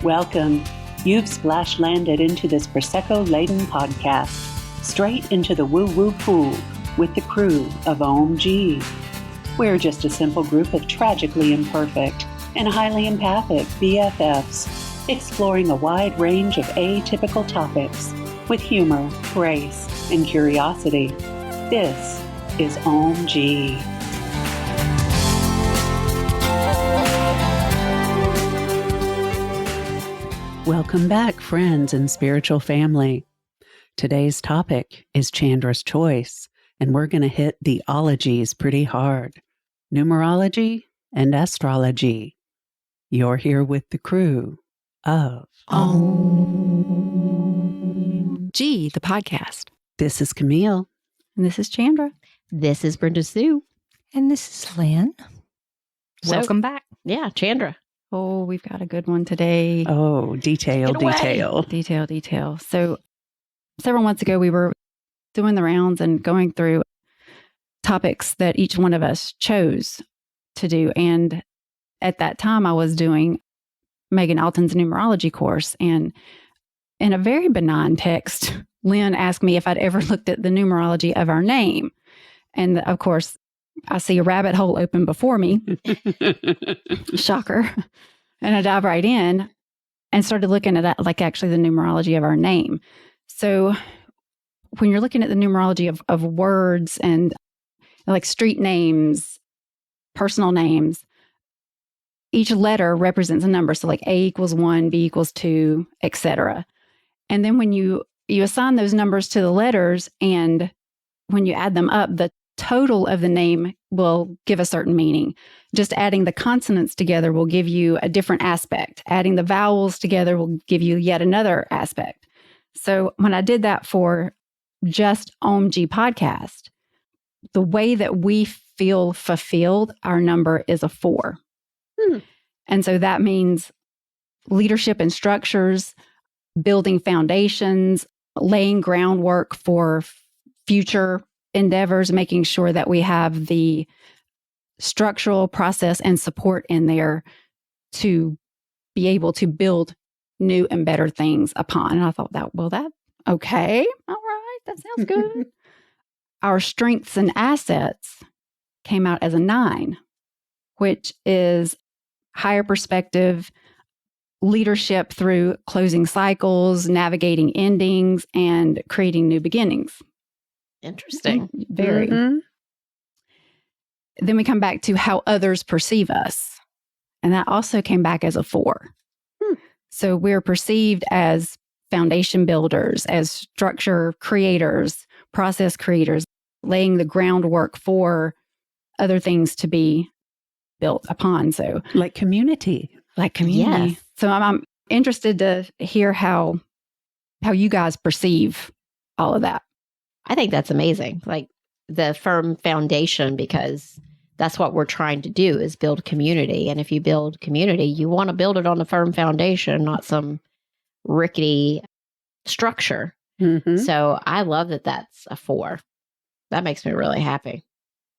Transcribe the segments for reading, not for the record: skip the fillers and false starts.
Welcome. You've splash landed into this Prosecco-laden podcast, straight into the woo-woo pool with the crew of Ohm-g. We're just a simple group of tragically imperfect and highly empathic BFFs, exploring a wide range of atypical topics with humor, grace, and curiosity. This is Ohm-g. Welcome back, friends and spiritual family. Today's topic is Chandra's choice, and we're going to hit the ologies pretty hard. Numerology and astrology. You're here with the crew of Ohm-g, the podcast. This is Camille. And this is Chandra. This is Brenda Sue. And this is Lynn. Welcome back. Yeah, Chandra. Oh, we've got a good one today. Oh, detail. Detail. So several months ago, we were doing the rounds and going through topics that each one of us chose to do. And at that time, I was doing Megan Alton's numerology course. And in a very benign text, Lynn asked me if I'd ever looked at the numerology of our name. And of course, I see a rabbit hole open before me. Shocker. And I dive right in and started looking at that, like actually the numerology of our name. So when you're looking at the numerology of words and like street names, personal names, each letter represents a number. So like A equals 1, B equals 2, etc. And then when you assign those numbers to the letters, and when you add them up, the total of the name will give a certain meaning. Just adding the consonants together will give you a different aspect. Adding the vowels together will give you yet another aspect. So when I did that for just Ohm-g Podcast, the way that we feel fulfilled, our number is a 4. And so that means leadership and structures, building foundations, laying groundwork for future endeavors, making sure that we have the structural process and support in there to be able to build new and better things upon. And I thought that okay, all right, that sounds good. Our strengths and assets came out as a 9, which is higher perspective, leadership through closing cycles, navigating endings, and creating new beginnings. Interesting. Very. Mm-hmm. Then we come back to how others perceive us. And that also came back as a 4. So we're perceived as foundation builders, as structure creators, process creators, laying the groundwork for other things to be built upon. So like community. Yes. So I'm interested to hear how you guys perceive all of that. I think that's amazing. Like the firm foundation, because that's what we're trying to do is build community. And if you build community, you want to build it on a firm foundation, not some rickety structure. Mm-hmm. So I love that that's a 4. That makes me really happy.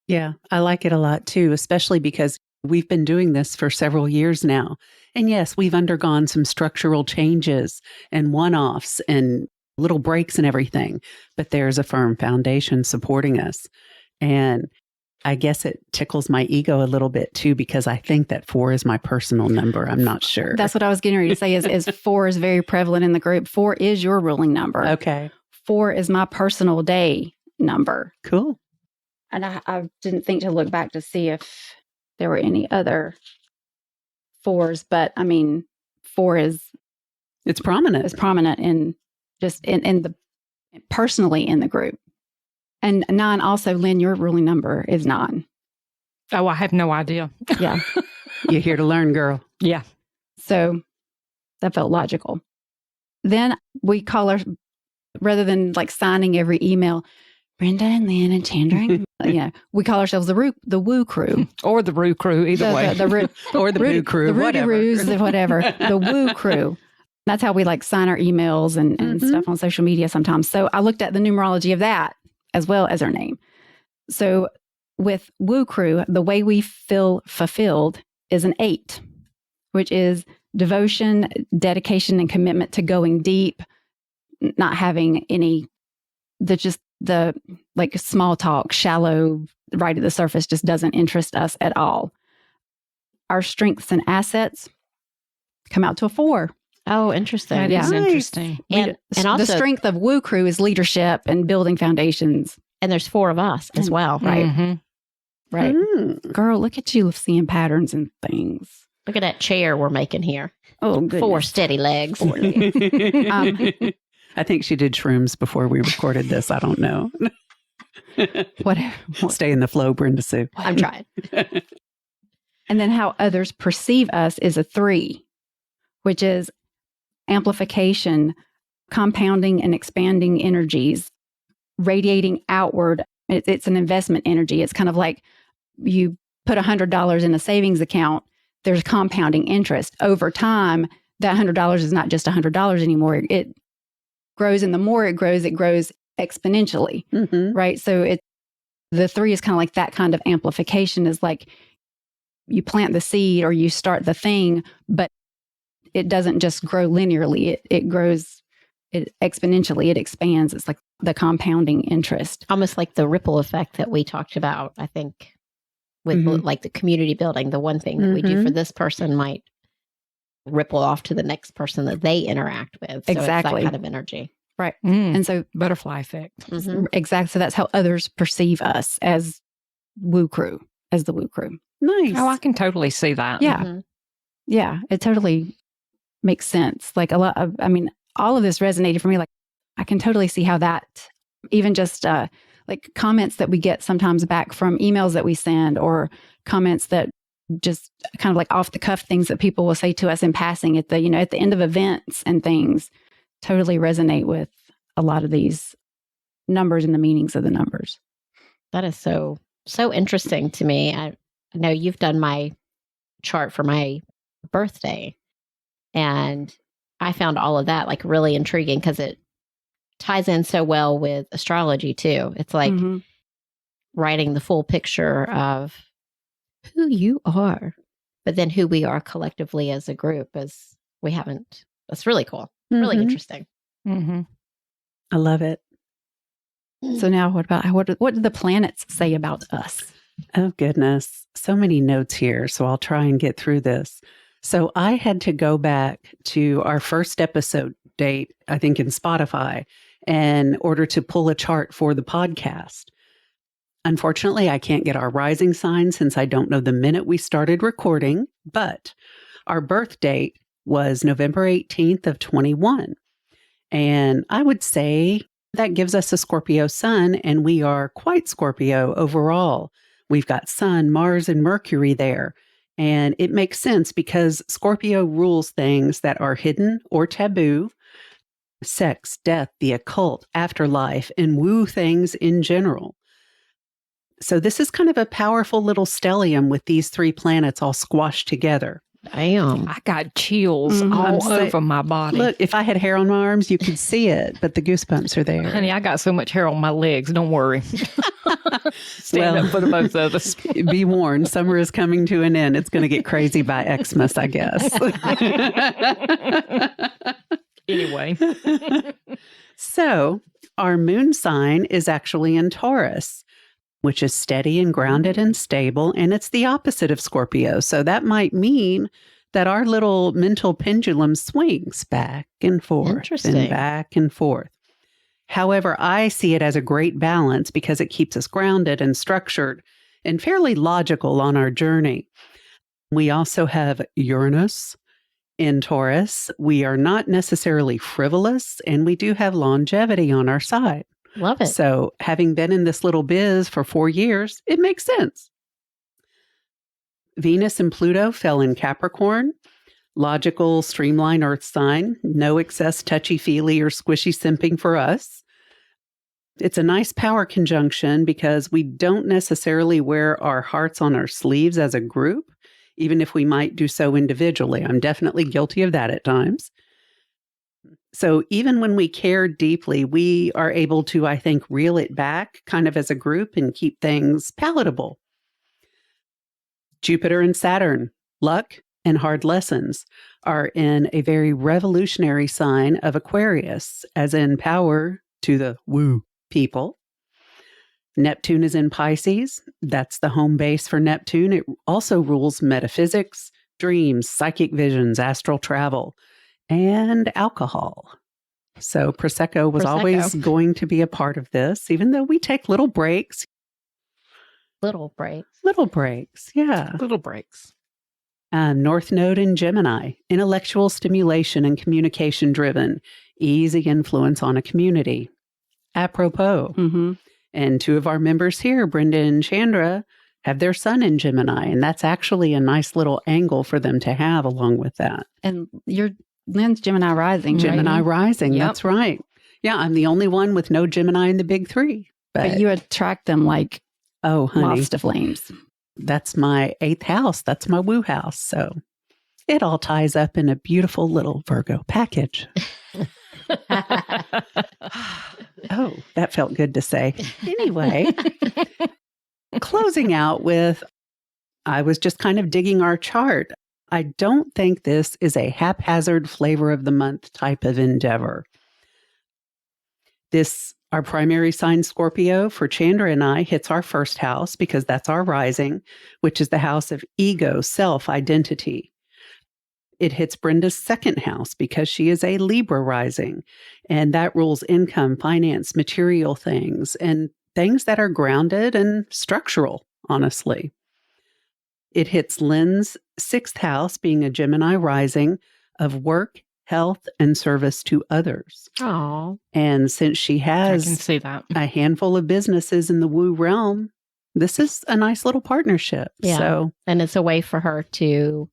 Yeah, I like it a lot too, especially because we've been doing this for several years now. And yes, we've undergone some structural changes and one-offs and little breaks and everything, but there's a firm foundation supporting us. And I guess it tickles my ego a little bit too, because I think that 4 is my personal number. I'm not sure. That's what I was getting ready to say is 4 is very prevalent in the group. 4 is your ruling number. Okay. 4 is my personal day number. Cool. And I didn't think to look back to see if there were any other 4s, but I mean, 4 is... It's prominent. It's prominent in the personally in the group. And 9 also, Lynn, your ruling number is 9. Oh, I have no idea. Yeah. You're here to learn, girl. Yeah. So that felt logical. Then we call rather than like signing every email, Brenda and Lynn and Chandra, we call ourselves the Woo Crew. Or the Roo Crew, either way. Or the Woo Crew, the Rudy whatever. Roos, whatever. The Woo Crew. That's how we like sign our emails and stuff on social media sometimes. So I looked at the numerology of that as well as our name. So with Woo Crew, the way we feel fulfilled is an 8, which is devotion, dedication, and commitment to going deep, not having any, the like small talk, shallow, right at the surface just doesn't interest us at all. Our strengths and assets come out to a 4. Oh, interesting. That is Nice. interesting. And also, the strength of Woo Crew is leadership and building foundations. and there's 4 of us as well. Right. Mhm. Right. Mm. Girl, look at you seeing patterns and things. Look at that chair we're making here. Oh, goodness. 4 steady legs. I think she did shrooms before we recorded this. I don't know. Whatever. Stay in the flow, Brenda Sue. I'm trying. And then how others perceive us is a 3, which is amplification, compounding and expanding energies, radiating outward. It's an investment energy. It's kind of like you put $100 in a savings account, there's compounding interest. Over time, that $100 is not just $100 anymore. It grows, and the more it grows exponentially, Mm-hmm. right? So the 3 is kind of like that kind of amplification, is like you plant the seed or you start the thing, but it doesn't just grow linearly. It grows exponentially. It expands. It's like the compounding interest. Almost like the ripple effect that we talked about, I think, with Mhm. like the community building. The one thing that we do for this person might ripple off to the next person that they interact with. So Exactly. It's that kind of energy. Right. Mm. And so Butterfly effect. Mhm. exactly. So that's how others perceive us as Woo Crew, as the Woo Crew. Nice. Oh, I can totally see that. Yeah. Mhm. Yeah. It totally makes sense. Like all of this resonated for me. Like I can totally see how that, even just like comments that we get sometimes back from emails that we send, or comments that just kind of like off the cuff things that people will say to us in passing at the end of events and things, totally resonate with a lot of these numbers and the meanings of the numbers. That is so interesting to me. I know you've done my chart for my birthday, and I found all of that like really intriguing because it ties in so well with astrology too. It's like Mhm. writing the full picture of who you are, but then who we are collectively as a group. As we haven't. That's really cool. Really Mhm. interesting. Mm-hmm. I love it. So now what do the planets say about us? Oh, goodness. So many notes here. So I'll try and get through this. So I had to go back to our first episode date, I think in Spotify, in order to pull a chart for the podcast. Unfortunately, I can't get our rising sign since I don't know the minute we started recording, but our birth date was November 18th of 21. And I would say that gives us a Scorpio sun, and we are quite Scorpio overall. We've got Sun, Mars, and Mercury there. And it makes sense because Scorpio rules things that are hidden or taboo, sex, death, the occult, afterlife, and woo things in general. So this is kind of a powerful little stellium with these 3 planets all squashed together. Damn. I got chills Mhm. all I'm over my body. Look, if I had hair on my arms, you could see it, but the goosebumps are there. Honey, I got so much hair on my legs. Don't worry. Stand Well, up for the both of us. Be warned, summer is coming to an end. It's going to get crazy by Xmas, I guess. Anyway. So our moon sign is actually in Taurus, which is steady and grounded and stable, and it's the opposite of Scorpio. So that might mean that our little mental pendulum swings back and forth Interesting. and back and forth. However, I see it as a great balance because it keeps us grounded and structured and fairly logical on our journey. We also have Uranus in Taurus. We are not necessarily frivolous, and we do have longevity on our side. Love it. So having been in this little biz for 4 years, it makes sense. Venus and Pluto fell in Capricorn. Logical, streamlined earth sign. No excess touchy-feely or squishy simping for us. It's a nice power conjunction because we don't necessarily wear our hearts on our sleeves as a group, even if we might do so individually. I'm definitely guilty of that at times. So even when we care deeply, we are able to, I think, reel it back kind of as a group and keep things palatable. Jupiter and Saturn, luck, and hard lessons are in a very revolutionary sign of Aquarius, as in power to the woo people. Neptune is in Pisces. That's the home base for Neptune. It also rules metaphysics, dreams, psychic visions, astral travel, and alcohol. So Prosecco was always going to be a part of this, even though we take little breaks. Little breaks. Little breaks, yeah. Little breaks. North Node in Gemini, intellectual stimulation and communication driven, easy influence on a community. Apropos, and two of our members here, Brenda and Chandra, have their sun in Gemini, and that's actually a nice little angle for them to have along with that. And your Lynn's Gemini rising. Gemini right? rising, Yep. that's right. Yeah, I'm the only one with no Gemini in the big three. But you attract them like oh, honey, moths to flames. that's my 8th house. That's my woo house. So it all ties up in a beautiful little Virgo package. Oh, that felt good to say. Anyway, closing out with, I was just kind of digging our chart. I don't think this is a haphazard flavor of the month type of endeavor. This, our primary sign Scorpio for Chandra and I, hits our first house because that's our rising, which is the house of ego, self, identity. It hits Brenda's second house because she is a Libra rising, and that rules income, finance, material things, and things that are grounded and structural, honestly. It hits Lynn's 6th house, being a Gemini rising, of work, health, and service to others. Oh, And since she I can has see that. a handful of businesses in the woo realm, this is a nice little partnership. Yeah. So, and it's a way for her to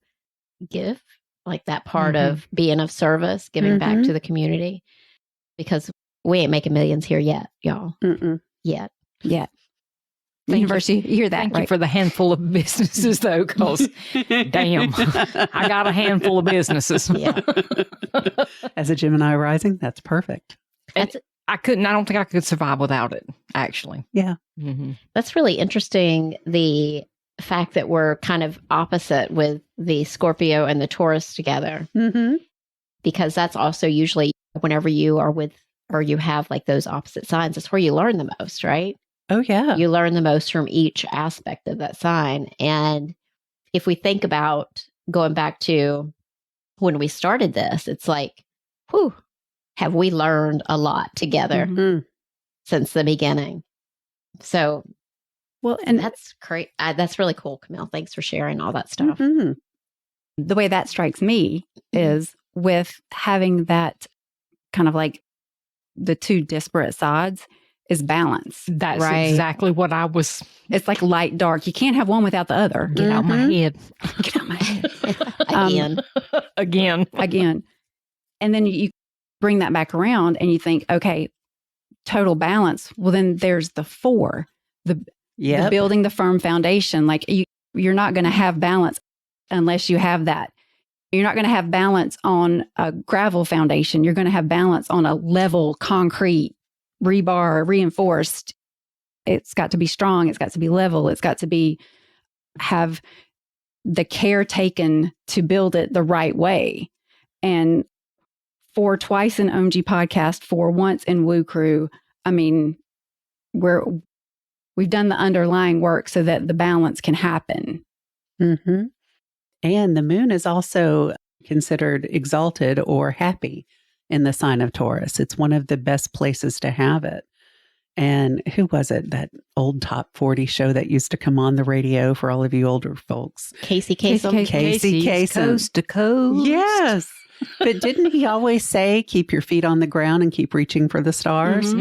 give, like that part of being of service, giving back to the community, because we ain't making millions here yet, y'all. Yet. Yeah. Thank you. Universe, you hear that, Thank right? you for the handful of businesses, though, because damn, I got a handful of businesses. Yeah. As a Gemini rising, that's perfect. I don't think I could survive without it, actually. Yeah. That's really interesting. The fact that we're kind of opposite with the Scorpio and the Taurus together, because that's also usually whenever you are with or you have like those opposite signs, it's where you learn the most, right? Oh, yeah. You learn the most from each aspect of that sign. And if we think about going back to when we started this, it's like, whew, have we learned a lot together since the beginning? So, Well, and that's great. That's really cool, Camille. Thanks for sharing all that stuff. the way that strikes me is with having that kind of like the two disparate sides is balance. That's right? exactly what I was. It's like light, dark. You can't have one without the other. Get out my head. Get out my head. Again. Again. And then you bring that back around and you think, okay, total balance. Well, then there's the 4, the building the firm foundation. Like you're not going to have balance unless you have that. You're not going to have balance on a gravel foundation. You're going to have balance on a level, concrete, rebar, reinforced. It's got to be strong. It's got to be level. It's got to have the care taken to build it the right way. And for twice in Ohm-g Podcast, for once in Woo Crew, I mean, we've done the underlying work so that the balance can happen. And the moon is also considered exalted or happy in the sign of Taurus. It's one of the best places to have it. And who was it? That old top 40 show that used to come on the radio for all of you older folks? Casey Kasem. Casey Kasem. Coast to coast. Yes. But didn't he always say, keep your feet on the ground and keep reaching for the stars?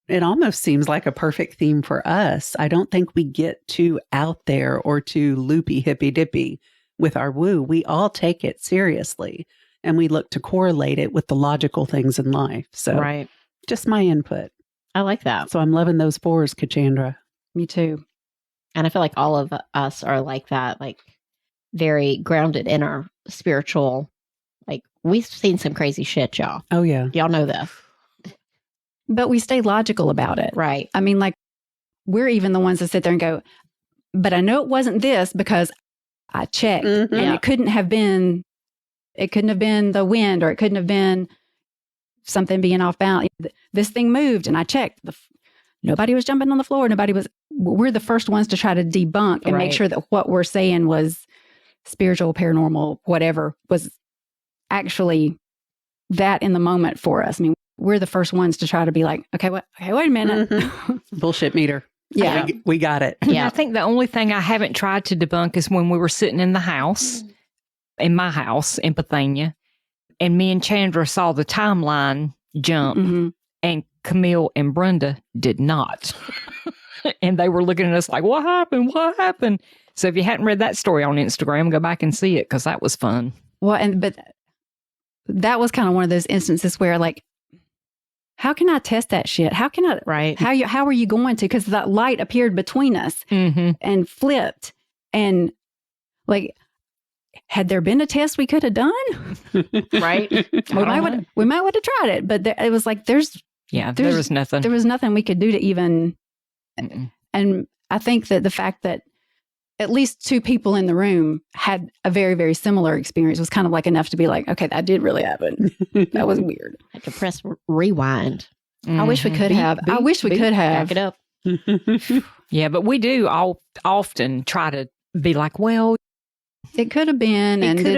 It almost seems like a perfect theme for us. I don't think we get too out there or too loopy hippy dippy with our woo. We all take it seriously and we look to correlate it with the logical things in life. So Right. just my input. I like that. So I'm loving those 4s, Chandra. Me too. And I feel like all of us are like that, like very grounded in our spiritual, like we've seen some crazy shit, y'all. Oh, yeah. Y'all know this. But we stay logical about it. Right. I mean, like we're even the ones that sit there and go, but I know it wasn't this because I checked, Mhm. and it couldn't have been the wind, or it couldn't have been something being off balance. This thing moved, and I checked. Nobody was jumping on the floor. We're the first ones to try to debunk and make Right. sure that what we're saying was spiritual, paranormal, whatever, was actually that in the moment for us. I mean, we're the first ones to try to be like, okay, wait a minute. Bullshit meter. Yeah. We got it. Yeah. I think the only thing I haven't tried to debunk is when we were sitting in the house, in my house in Bethania, and me and Chandra saw the timeline jump, Mhm. and Camille and Brenda did not. And they were looking at us like, what happened? What happened? So if you hadn't read that story on Instagram, go back and see it, because that was fun. Well, but that was kind of one of those instances where, like, how can I test that shit? How can I? Right. How are you going to? Because that light appeared between us Mm-hmm. and flipped, and like, had there been a test we could have done, Right. we might would have tried it. But it was like there was nothing. was nothing we could do to even. Mm-mm. And I think that the fact that at least two people in the room had a very, very similar experience was kind of like enough to be like, okay, that did really happen. That was weird. I had to press rewind. I wish we Mhm. could have. I wish we could have. Back it up. Yeah, but we do often try to be like, well, It could have been. it could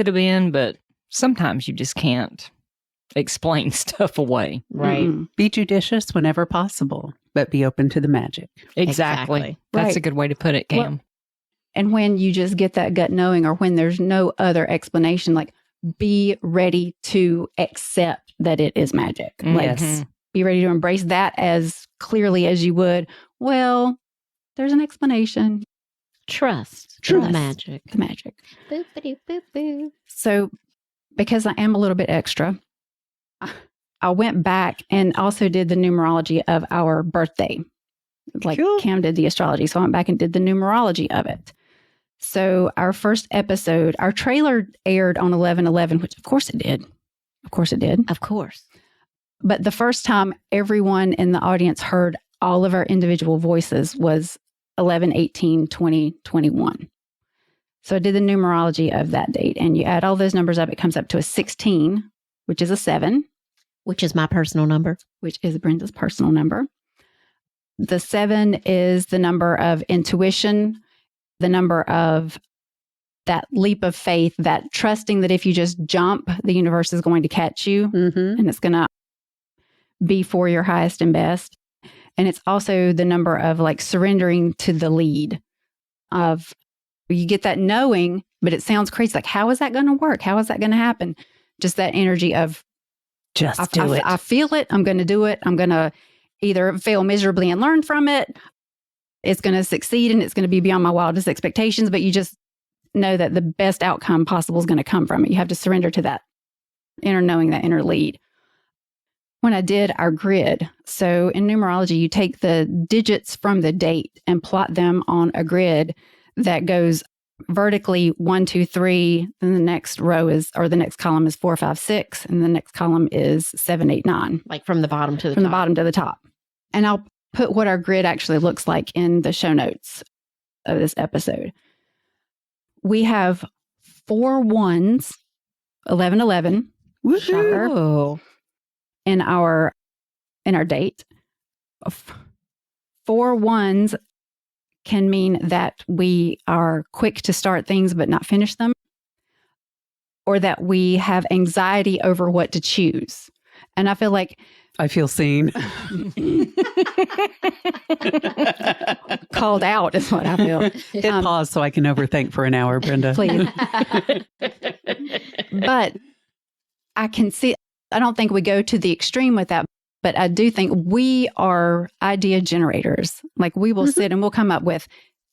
have been, but sometimes you just can't explain stuff away. Right. Mm-mm. Be judicious whenever possible, but be open to the magic. Exactly. That's Right. a good way to put it, Cam. Well, and when you just get that gut knowing, or when there's no other explanation, like, be ready to accept that it is magic. Like, Mhm. be ready to embrace that as clearly as you would. Well, there's an explanation. Trust. Trust. The magic. The magic. Boop-a-doo, boop-boo. So, because I am a little bit extra, I went back and also did the numerology of our birthday. Like Cool. Cam did the astrology. So I went back and did the numerology of it. So our first episode, our trailer aired on 11/11, which of course it did. Of course it did. Of course. But the first time everyone in the audience heard all of our individual voices was 11/18/2021. So I did the numerology of that date, and you add all those numbers up, it comes up to a 16, which is a 7, Which is my personal number. which is Brenda's personal number. The 7 is the number of intuition, the number of that leap of faith, that trusting that if you just jump, the universe is going to catch you Mm-hmm. and it's going to be for your highest and best. And it's also the number of like surrendering to the lead of, you get that knowing, but it sounds crazy. Like, how is that going to work? How is that going to happen? Just that energy of, Just do it. I feel it. I'm going to do it. I'm going to either fail miserably and learn from it. It's going to succeed and it's going to be beyond my wildest expectations. But you just know that the best outcome possible is going to come from it. You have to surrender to that inner knowing, that inner lead. When I did our grid, so in numerology, you take the digits from the date and plot them on a grid that goes vertically 1, 2, 3. Then the next row is, or the next column is 4, 5, 6. And the next column is 7, 8, 9. Like from the bottom to the From top. the bottom to the top. And I'll put what our grid actually looks like in the show notes of this episode. We have 4 1s, 11/11 shocker, Oh. in our date. 4 1s can mean that we are quick to start things but not finish them, or that we have anxiety over what to choose. And I feel like I feel seen. called out is what I feel. Hit pause so I can overthink for an hour, Brenda. Please. But I can see, I don't think we go to the extreme with that, but I do think we are idea generators. Like, we will sit and we'll come up with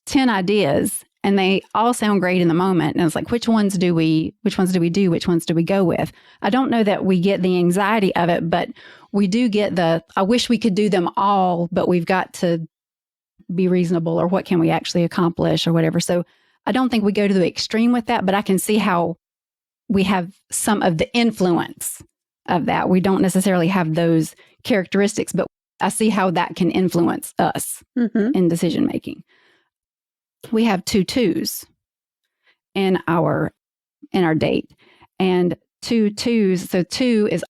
10 ideas and they all sound great in the moment. And it's like, which ones do we do? Which ones do we go with? I don't know that we get the anxiety of it, but we do get I wish we could do them all, but we've got to be reasonable, or what can we actually accomplish, or whatever. So I don't think we go to the extreme with that, but I can see how we have some of the influence of that. We don't necessarily have those characteristics, but I see how that can influence us Mm-hmm. in decision making. We have 2 2s. in our date. And 2 twos, so 2 is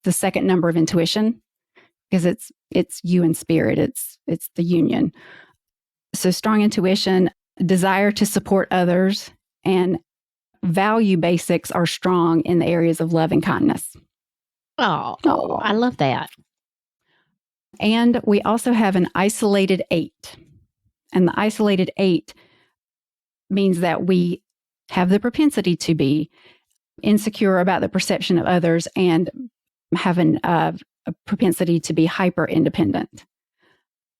the second number of intuition because it's you and spirit. It's the union. So strong intuition, desire to support others, and value basics are strong in the areas of love and kindness. Oh, I love that. And we also have an isolated 8. And the isolated 8 means that we have the propensity to be insecure about the perception of others and have a propensity to be hyper independent.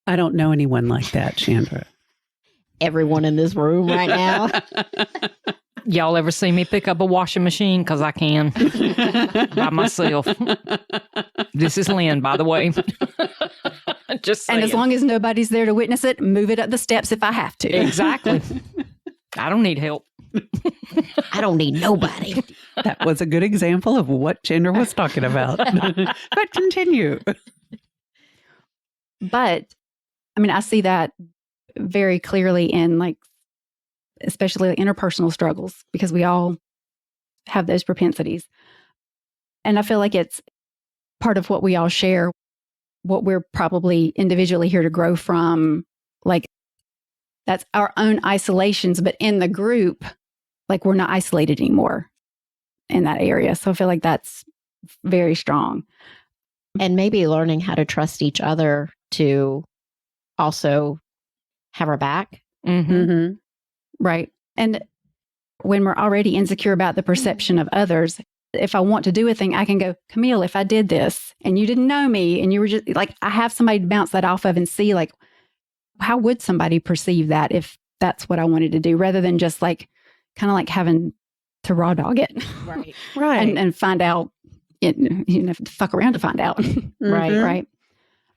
I don't know anyone like that, Chandra. Everyone in this room right now. Y'all ever see me pick up a washing machine? Because I can by myself. This is Lynn, by the way. Just saying. And as long as nobody's there to witness it, move it up the steps if I have to. Exactly. I don't need help. I don't need nobody. That was a good example of what Chandra was talking about. But continue. But, I mean, I see that very clearly in especially interpersonal struggles, because we all have those propensities. And I feel like it's part of what we all share, what we're probably individually here to grow from. That's our own isolations, but in the group, we're not isolated anymore in that area. So I feel like that's very strong. And maybe learning how to trust each other to also have our back. Mm-hmm. Mm-hmm. Right. And when we're already insecure about the perception of others, if I want to do a thing, I can go, Camille, if I did this and you didn't know me and you were just I have somebody to bounce that off of and see, how would somebody perceive that if that's what I wanted to do, rather than just kind of having to raw dog it. Right. Right. and find out, you have to fuck around to find out. Right. Mhm. Right.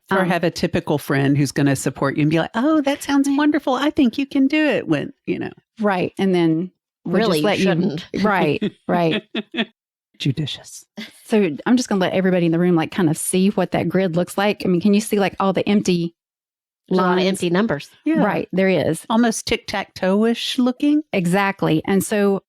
Or have a typical friend who's going to support you and be like, oh, that sounds wonderful. I think you can do it when, Right. And then Really, just you shouldn't. Right. Right. Judicious. So I'm just going to let everybody in the room kind of see what that grid looks like. I mean, can you see all the empty There's a lot of lines? empty numbers. Yeah. Right. There is. Almost tic-tac-toe-ish looking. Exactly. And so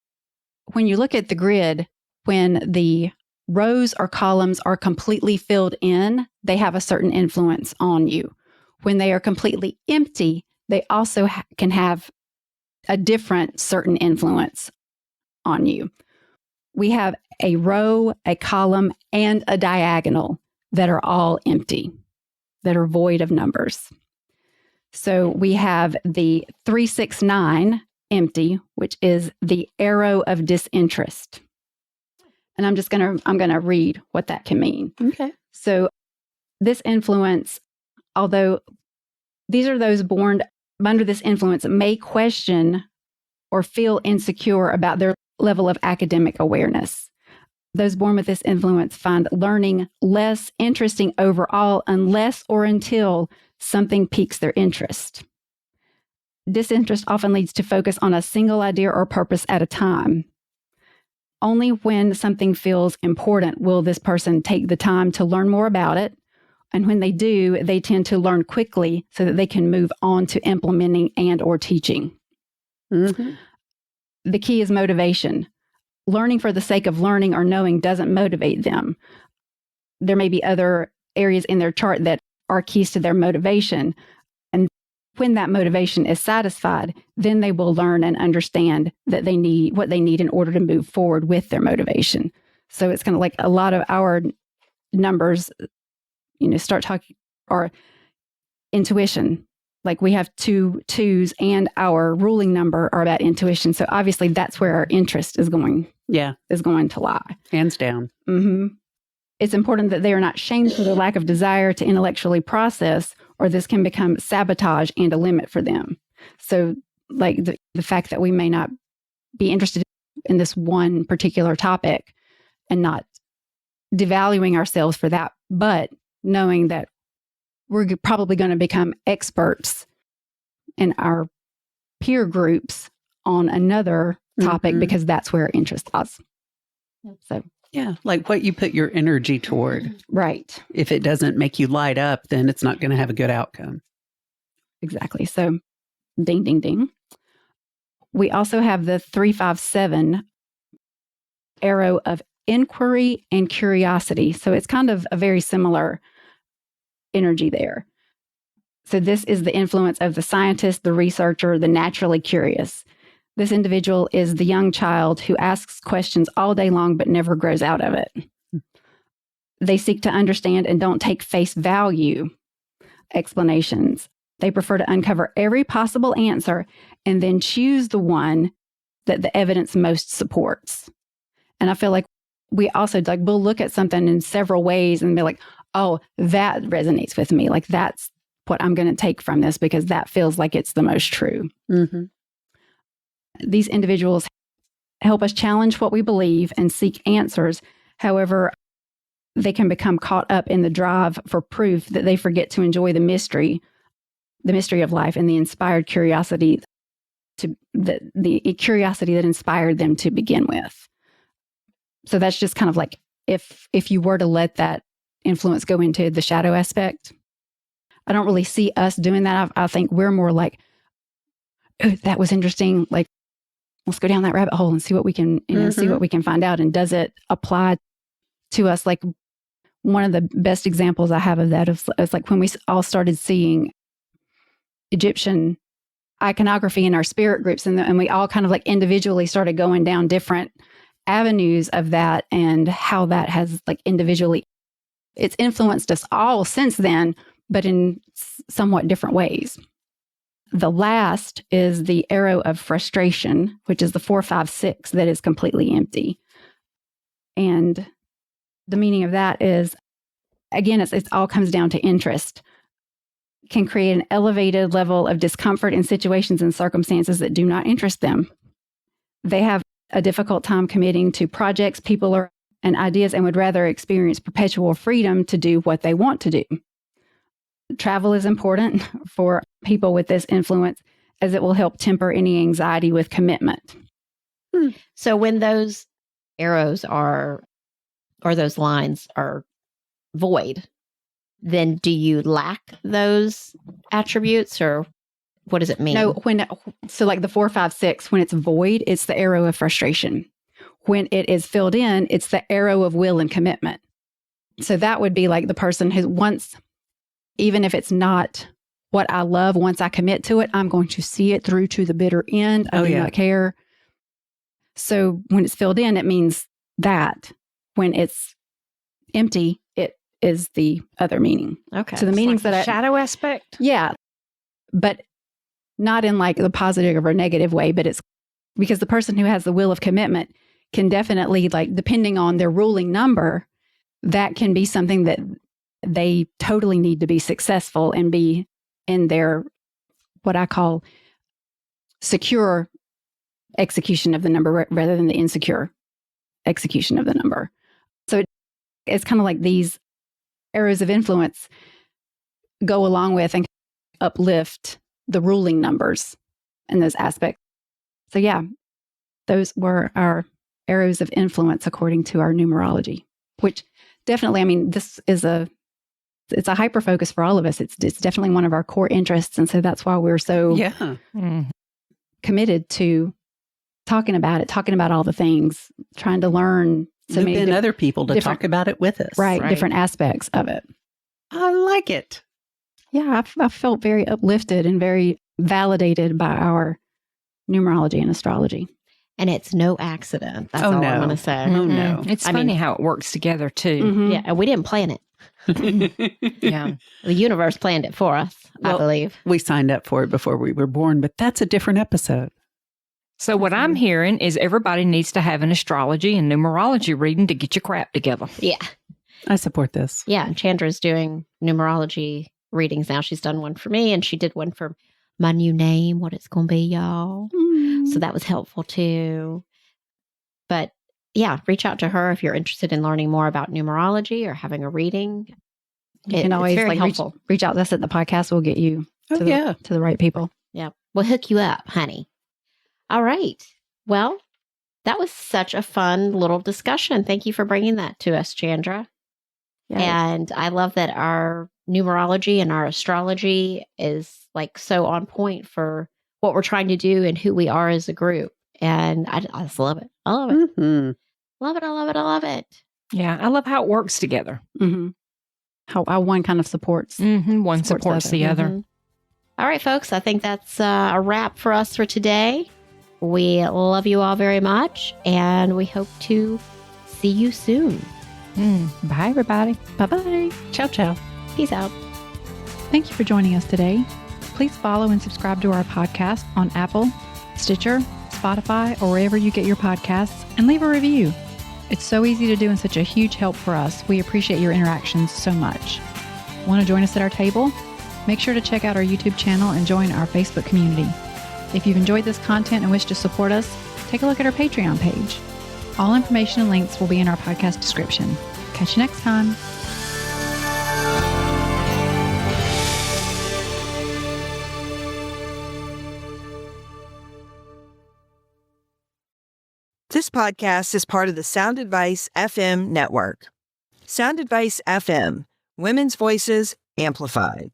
when you look at the grid, when the rows or columns are completely filled in, they have a certain influence on you. When they are completely empty, they also can have a different certain influence on you. We have a row, a column, and a diagonal that are all empty, that are void of numbers. So we have the 369 empty, which is the arrow of disinterest. And I'm going to read what that can mean. Okay. So this influence, although these are those born under this influence, may question or feel insecure about their level of academic awareness. Those born with this influence find learning less interesting overall unless or until something piques their interest. Disinterest often leads to focus on a single idea or purpose at a time. Only when something feels important will this person take the time to learn more about it. And when they do, they tend to learn quickly so that they can move on to implementing and or teaching. Mm-hmm. The key is motivation. Learning for the sake of learning or knowing doesn't motivate them. There may be other areas in their chart that are keys to their motivation. And when that motivation is satisfied, then they will learn and understand that they need what they need in order to move forward with their motivation. So it's kind of a lot of our numbers, start talking, or intuition. We have 2 twos and our ruling number are about intuition. So obviously that's where our interest is going to lie. Hands down. Mm-hmm. It's important that they are not shamed for their lack of desire to intellectually process, or this can become sabotage and a limit for them. So the fact that we may not be interested in this one particular topic and not devaluing ourselves for that, but knowing that we're probably going to become experts in our peer groups on another topic because that's where our interest lies. So, yeah, what you put your energy toward. Right. If it doesn't make you light up, then it's not going to have a good outcome. Exactly. So, ding, ding, ding. We also have the 357 arrow of inquiry and curiosity. So it's kind of a very similar energy there. So this is the influence of the scientist, the researcher, the naturally curious. This individual is the young child who asks questions all day long but never grows out of it. They seek to understand and don't take face value explanations. They prefer to uncover every possible answer and then choose the one that the evidence most supports. And I feel like we also we'll look at something in several ways and be like, oh, that resonates with me. Like that's what I'm going to take from this because that feels like it's the most true. Mm-hmm. These individuals help us challenge what we believe and seek answers. However, they can become caught up in the drive for proof that they forget to enjoy the mystery of life and the inspired curiosity the curiosity that inspired them to begin with. So that's just kind of like if you were to let that influence go into the shadow aspect. I don't really see us doing that. I think we're more like, oh, that was interesting. Like, let's go down that rabbit hole and see what we can, see what we can find out. And does it apply to us? Like one of the best examples I have of that is like when we all started seeing Egyptian iconography in our spirit groups, and we all kind of like individually started going down different avenues of that, and how that has like individually, it's influenced us all since then, but in somewhat different ways. The last is the arrow of frustration, which is the 456 that is completely empty. And the meaning of that is, again, it all comes down to interest. Can create an elevated level of discomfort in situations and circumstances that do not interest them. They have a difficult time committing to projects, people, and ideas, and would rather experience perpetual freedom to do what they want to do. Travel is important for people with this influence, as it will help temper any anxiety with commitment. So when those arrows or those lines are void, then do you lack those attributes, or what does it mean? No, so like the 456, when it's void, it's the arrow of frustration. When it is filled in, it's the arrow of will and commitment. So that would be like the person who once, even if it's not what I love, once I commit to it, I'm going to see it through to the bitter end. I do not care. So when it's filled in, it means that. When it's empty, it is the other meaning. Okay. So the meanings like that shadow aspect? Yeah. But not in like the positive or negative way, but it's because the person who has the will of commitment can definitely, like, depending on their ruling number, that can be something that they totally need to be successful and be in their, what I call, secure execution of the number rather than the insecure execution of the number. So it's kind of like these arrows of influence go along with and uplift the ruling numbers in those aspects. So yeah, those were our arrows of influence according to our numerology, which definitely, I mean, it's a hyper focus for all of us. It's definitely one of our core interests. And so that's why we're so committed to talking about all the things, trying to learn so Loop many in other people to talk about it with us. Right, different aspects of it. I like it. Yeah, I felt very uplifted and very validated by our numerology and astrology. And it's no accident. That's all I'm going to say. Oh, no. It's funny how it works together, too. Mm-hmm. Yeah, and we didn't plan it. Yeah. The universe planned it for us, I believe. We signed up for it before we were born, but that's a different episode. So what I'm hearing is everybody needs to have an astrology and numerology reading to get your crap together. Yeah. I support this. Yeah, and Chandra's doing numerology readings now. She's done one for me, and she did one for my new name, what it's going to be, y'all. So that was helpful, too. But yeah, reach out to her if you're interested in learning more about numerology or having a reading. You can always very like helpful. reach out to us at the podcast. We'll get you to the right people. Yeah, we'll hook you up, honey. All right. Well, that was such a fun little discussion. Thank you for bringing that to us, Chandra. Yeah. And I love that our numerology and our astrology is like so on point for what we're trying to do and who we are as a group. And I just love it. I love it. Love it. I love it. I love it. Yeah, I love how it works together. How one kind of supports. One supports the other. All right, folks. I think that's a wrap for us for today. We love you all very much, and we hope to see you soon. Bye, everybody. Bye-bye. Ciao, ciao. Peace out. Thank you for joining us today. Please follow and subscribe to our podcast on Apple, Stitcher, Spotify, or wherever you get your podcasts, and leave a review. It's so easy to do and such a huge help for us. We appreciate your interactions so much. Want to join us at our table? Make sure to check out our YouTube channel and join our Facebook community. If you've enjoyed this content and wish to support us, take a look at our Patreon page. All information and links will be in our podcast description. Catch you next time. This podcast is part of the Sound Advice FM network. Sound Advice FM, women's voices amplified.